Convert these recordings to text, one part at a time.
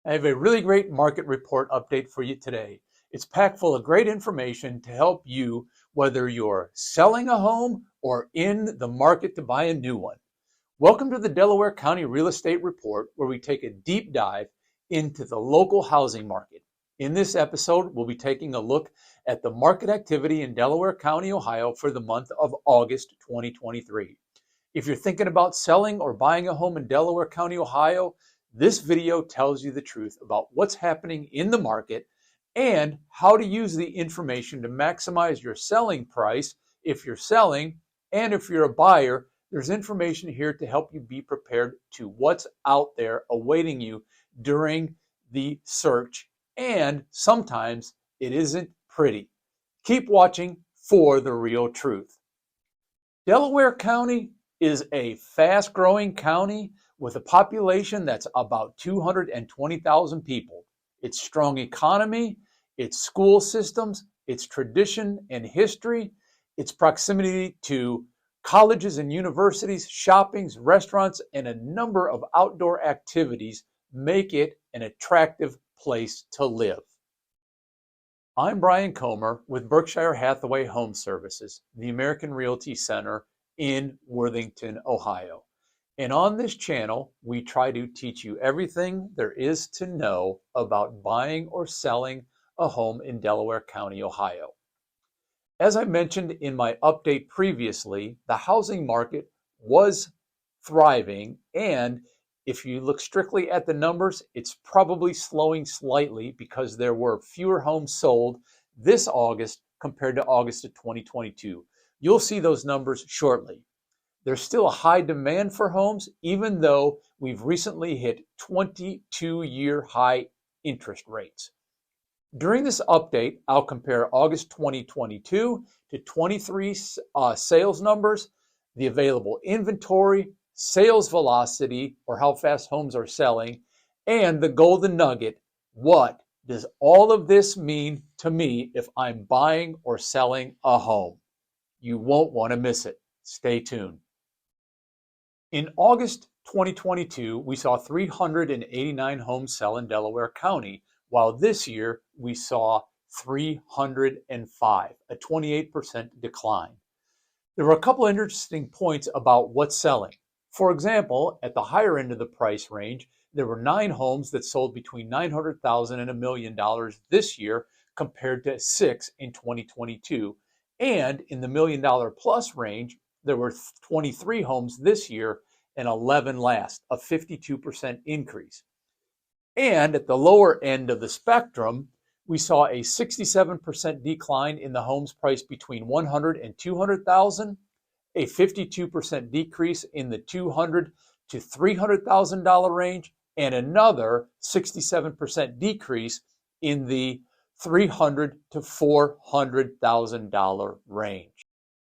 I have a really great market report update for you today. It's packed full of great information to help you whether you're selling a home or in the market to buy a new one. Welcome to the Delaware County Real Estate Report, where we take a deep dive into the local housing market. In this episode, we'll be taking a look at the market activity in Delaware County, Ohio for the month of August 2023. If you're thinking about selling or buying a home in Delaware County, Ohio, this video tells you the truth about what's happening in the market and how to use the information to maximize your selling price if you're selling, and if you're a buyer, there's information here to help you be prepared to what's out there awaiting you during the search, and sometimes it isn't pretty. Keep watching for the real truth. Delaware County is a fast-growing county with a population that's about 220,000 people. Its strong economy, its school systems, its tradition and history, its proximity to colleges and universities, shoppings, restaurants, and a number of outdoor activities make it an attractive place to live. I'm Brian Comer with Berkshire Hathaway Home Services, the American Realty Center in Worthington, Ohio. And on this channel, we try to teach you everything there is to know about buying or selling a home in Delaware County, Ohio. As I mentioned in my update previously, the housing market was thriving, and if you look strictly at the numbers, it's probably slowing slightly because there were fewer homes sold this August compared to August of 2022. You'll see those numbers shortly. There's still a high demand for homes, even though we've recently hit 22-year high interest rates. During this update, I'll compare August 2022 to 23 sales numbers, the available inventory, sales velocity, or how fast homes are selling, and the Golden Nugget. What does all of this mean to me if I'm buying or selling a home? You won't want to miss it. Stay tuned. In August 2022, we saw 389 homes sell in Delaware County, while this year we saw 305, a 28% decline. There were a couple of interesting points about what's selling. For example, at the higher end of the price range, there were 9 homes that sold between $900,000 and $1 million this year compared to 6 in 2022. And in the $1 million plus range, there were 23 homes this year and 11 last, a 52% increase. And at the lower end of the spectrum, we saw a 67% decline in the homes priced between $100,000 and $200,000, a 52% decrease in the $200,000 to $300,000 range, and another 67% decrease in the $300,000 to $400,000 range.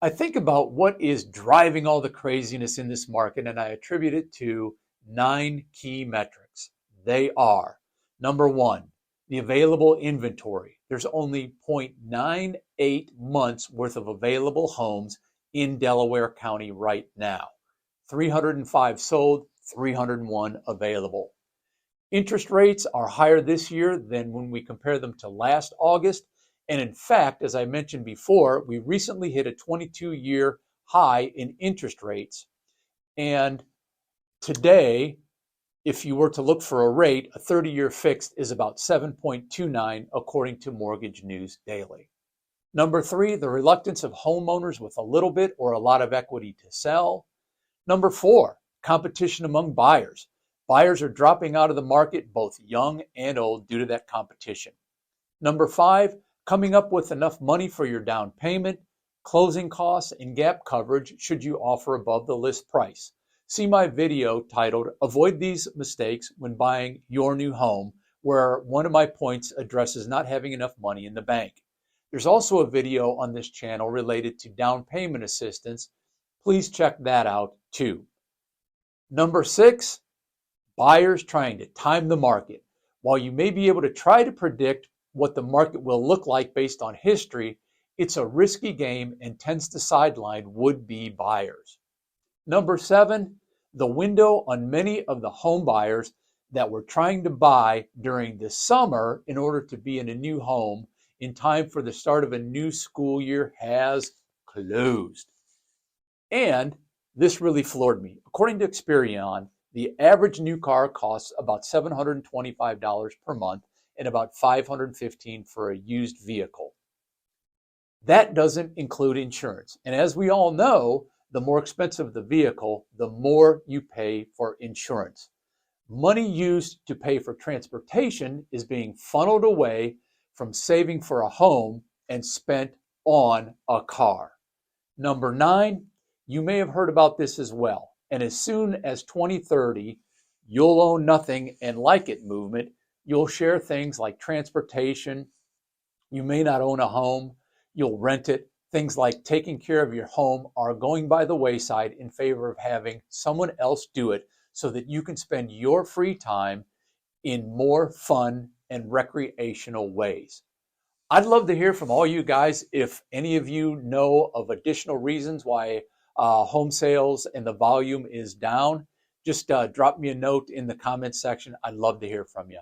I think about what is driving all the craziness in this market, and I attribute it to 9 key metrics. They are: number 1, the available inventory. There's only 0.98 months worth of available homes in Delaware County right now. 305 sold, 301 available. Interest rates are higher this year than when we compare them to last August. And in fact, as I mentioned before, we recently hit a 22-year high in interest rates. And today, if you were to look for a rate, a 30-year fixed is about 7.29, according to Mortgage News Daily. Number 3, the reluctance of homeowners with a little bit or a lot of equity to sell. Number 4, competition among buyers. Buyers are dropping out of the market, both young and old, due to that competition. Number 5, coming up with enough money for your down payment, closing costs, and gap coverage should you offer above the list price. See my video titled "Avoid These Mistakes When Buying Your New Home," where one of my points addresses not having enough money in the bank. There's also a video on this channel related to down payment assistance. Please check that out too. Number 6, buyers trying to time the market. While you may be able to try to predict what the market will look like based on history, it's a risky game and tends to sideline would-be buyers. Number 7, the window on many of the home buyers that were trying to buy during the summer in order to be in a new home in time for the start of a new school year has closed. And this really floored me. According to Experian, the average new car costs about $725 per month and about $515 for a used vehicle. That doesn't include insurance. And as we all know, the more expensive the vehicle, the more you pay for insurance. Money used to pay for transportation is being funneled away from saving for a home and spent on a car. Number 9, you may have heard about this as well. And as soon as 2030, you'll own nothing and like it movement, you'll share things like transportation. You may not own a home, you'll rent it. Things like taking care of your home are going by the wayside in favor of having someone else do it so that you can spend your free time in more fun and recreational ways. I'd love to hear from all you guys. If any of you know of additional reasons why home sales and the volume is down, just drop me a note in the comments section. I'd love to hear from you.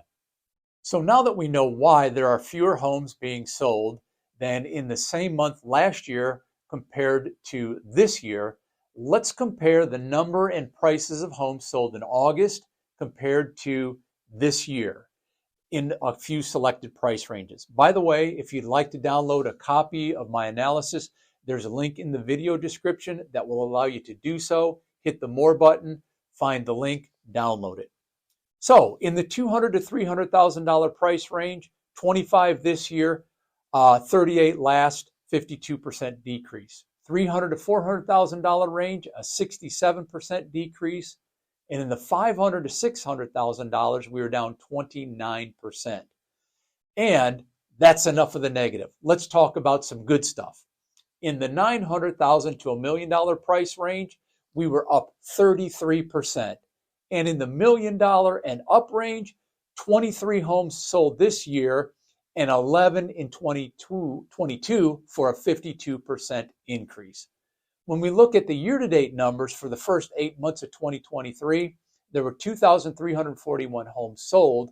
So now that we know why there are fewer homes being sold than in the same month last year compared to this year, let's compare the number and prices of homes sold in August compared to this year in a few selected price ranges. By the way, if you'd like to download a copy of my analysis, there's a link in the video description that will allow you to do so. Hit the More button, find the link, download it. So in the $200,000 to $300,000 price range, 25 this year, 38 last, 52% decrease. $300,000 to $400,000 range, a 67% decrease. And in the $500,000 to $600,000, we were down 29%. And that's enough of the negative. Let's talk about some good stuff. In the $900,000 to $1 million price range, we were up 33%. And in the $1 million and up range, 23 homes sold this year and 11 in 22 for a 52% increase. When we look at the year-to-date numbers for the first 8 months of 2023, there were 2,341 homes sold,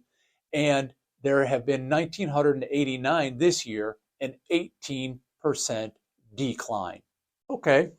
and there have been 1,989 this year, an 18% decline. Okay,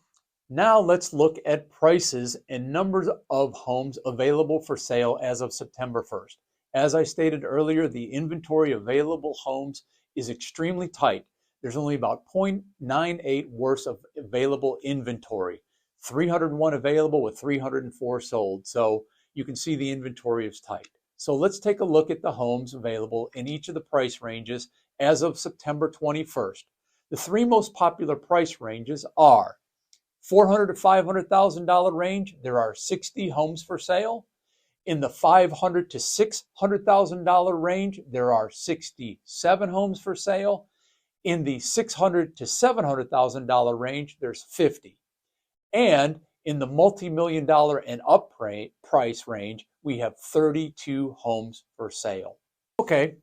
now let's look at prices and numbers of homes available for sale as of September 1st. As I stated earlier, the inventory of available homes is extremely tight. There's only about 0.98 worth of available inventory. 301 available with 304 sold. So you can see the inventory is tight. So let's take a look at the homes available in each of the price ranges as of September 21st. The 3 most popular price ranges are $400,000 to $500,000 range. There are 60 homes for sale. In the $500,000 to $600,000 range, there are 67 homes for sale. In the $600,000 to $700,000 range, there's 50. And in the multi-million dollar and up price range, we have 32 homes for sale. Okay,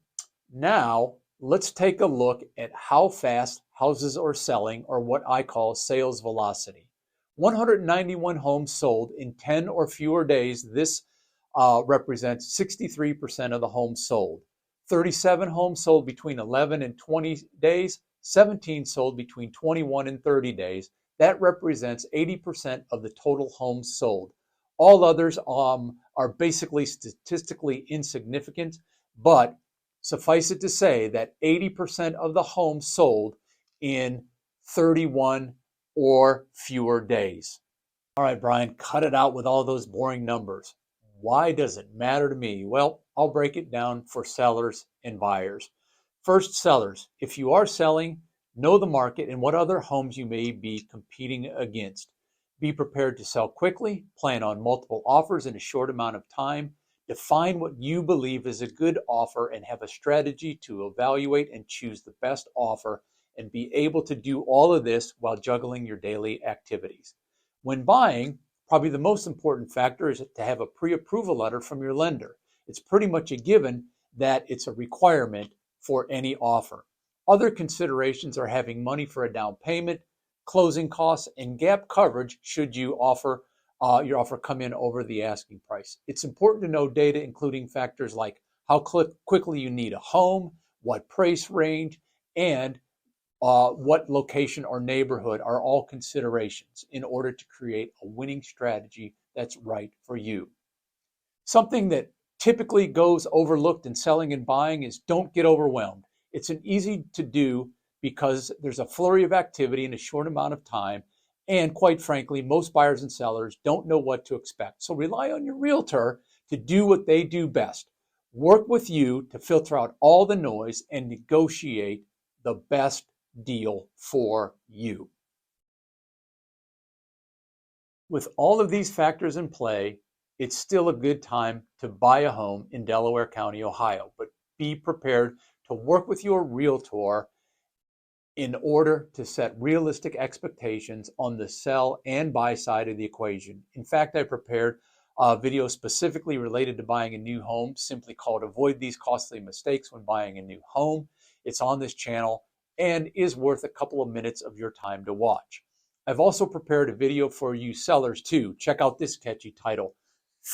now let's take a look at how fast houses are selling, or what I call sales velocity. 191 homes sold in 10 or fewer days. This represents 63% of the homes sold. 37 homes sold between 11 and 20 days, 17 sold between 21 and 30 days. That represents 80% of the total homes sold. All others are basically statistically insignificant, but suffice it to say that 80% of the homes sold in 31 or fewer days. All right, Brian, cut it out with all those boring numbers. Why does it matter to me? Well, I'll break it down for sellers and buyers. First, sellers. If you are selling, know the market and what other homes you may be competing against. Be prepared to sell quickly, plan on multiple offers in a short amount of time, define what you believe is a good offer, and have a strategy to evaluate and choose the best offer, and be able to do all of this while juggling your daily activities. When buying, probably the most important factor is to have a pre-approval letter from your lender. It's pretty much a given that it's a requirement for any offer. Other considerations are having money for a down payment, closing costs, and gap coverage should you offer your offer come in over the asking price. It's important to know data including factors like how quickly you need a home, what price range, and what location or neighborhood are all considerations in order to create a winning strategy that's right for you. Something that typically goes overlooked in selling and buying is don't get overwhelmed. It's an easy to do because there's a flurry of activity in a short amount of time. And quite frankly, most buyers and sellers don't know what to expect. So rely on your realtor to do what they do best. Work with you to filter out all the noise and negotiate the best deal for you. With all of these factors in play, it's still a good time to buy a home in Delaware County, Ohio, but be prepared to work with your realtor in order to set realistic expectations on the sell and buy side of the equation. In fact, I prepared a video specifically related to buying a new home, simply called Avoid These Costly Mistakes When Buying a New Home. It's on this channel and is worth a couple of minutes of your time to watch. I've also prepared a video for you sellers too. Check out this catchy title.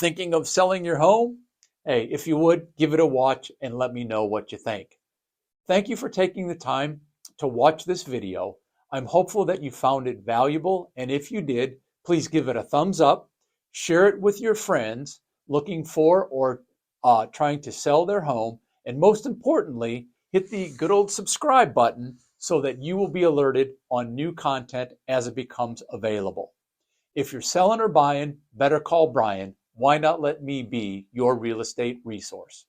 Thinking of selling your home? Hey, if you would, give it a watch and let me know what you think. Thank you for taking the time to watch this video. I'm hopeful that you found it valuable, and if you did, please give it a thumbs up, share it with your friends looking for or trying to sell their home, and most importantly, hit the good old subscribe button so that you will be alerted on new content as it becomes available. If you're selling or buying, better call Brian. Why not let me be your real estate resource?